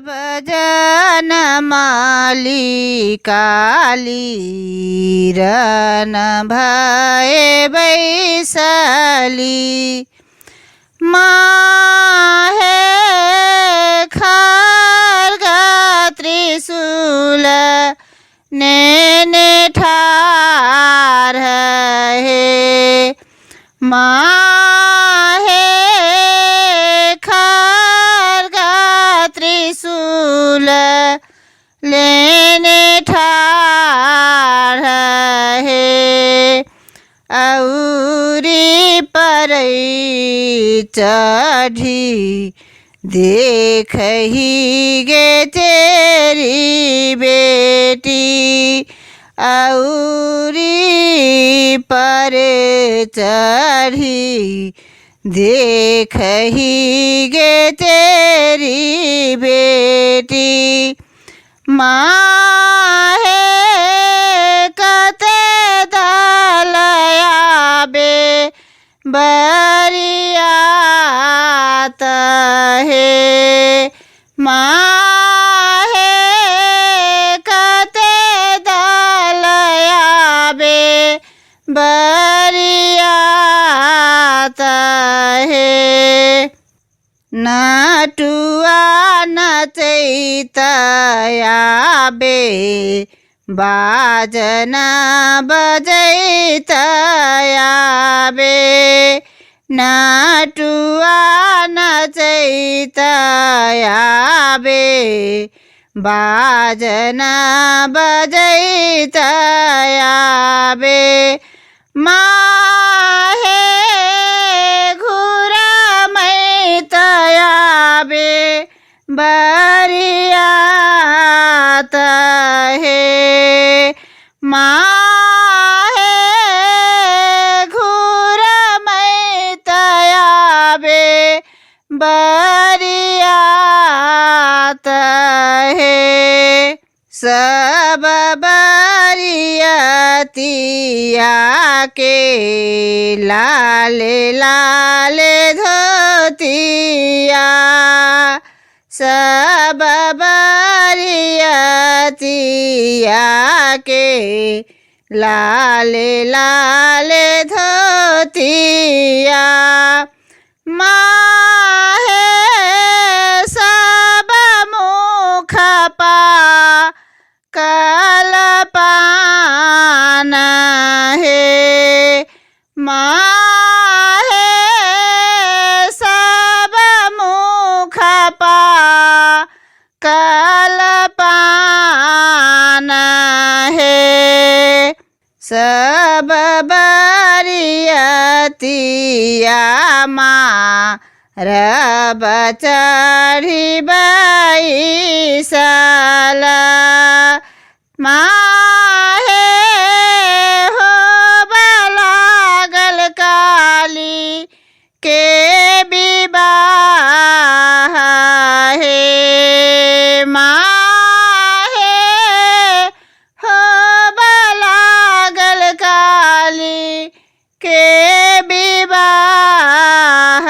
अब जनमली काली रन भए बैसली माहे खड्ग त्रिशूल नेने ठार है माहे खड्ग त्रिशूल लेने ठार है औरी परई चढ़ी देखही गे तेरी बेटी औरी पर चढ़ी देखही गे तेरी बेटी माहे कते दलयाबे बरियात हे माहे कते दलयाबे बरियात हे नटुआ नचैतयाबे बाजना बजैतयाबे नटुआ नचैतयाबे बाजना बजैतयाबे माहे घुरमैतयाबे बरियात हे माहे घुरमैतयाबे बरियात हे सब बरियतिया के लाले लाले धोतिया सब बरियतिया के लाले लाले धोतिया माहे सब मुख पा कलपान हे माहे सब मुख पा कलपान हे सब बरियतिया रब चढ़ी बैसल माहे हो लागल काली के विवाह हे माहे हो लागल काली के विवाह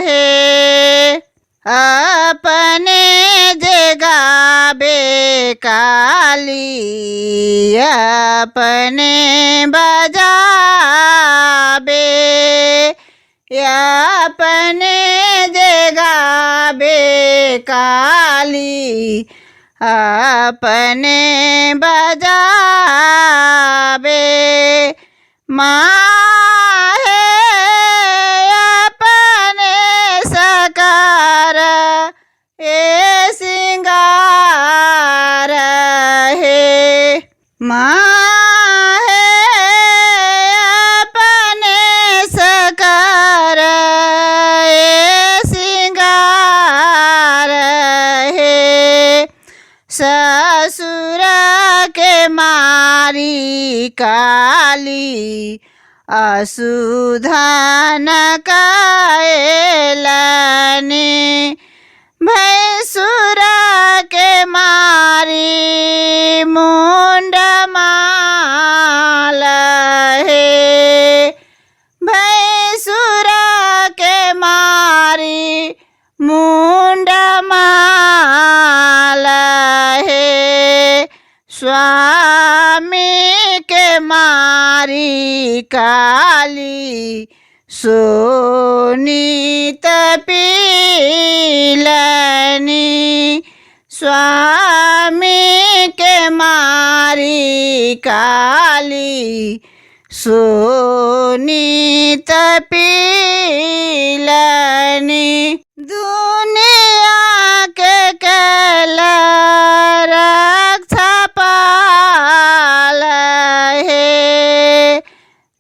हे अपने जगाबे काली अपने बजाबे अपने जगाबे काली अपने बजाबे माहे अपने सकार ए सिंगार हे माहे अपने सकार ए सिंगार हे ससुर के मारी काली असुधान कायलने भैंसुर के मारी मुंड माल हे भैंसुर के मारी मुंड माल स्वामी के मारी काली सोनीत पीलनी। स्वामी के मारी काली सोनीत पीलनी। दुनिया के कल रक्षा पाल है।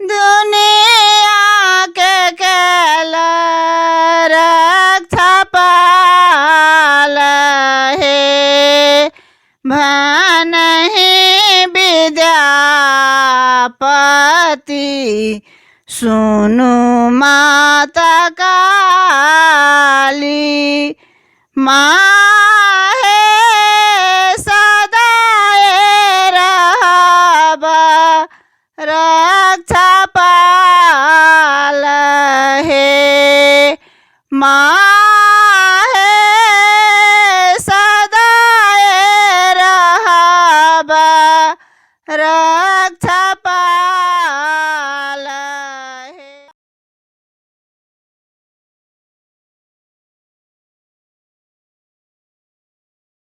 दुनिया के कल रक्षा पाल है। भनहि विद्यापति सुनु माता काली। माहे सदाए रहब रक्षा पा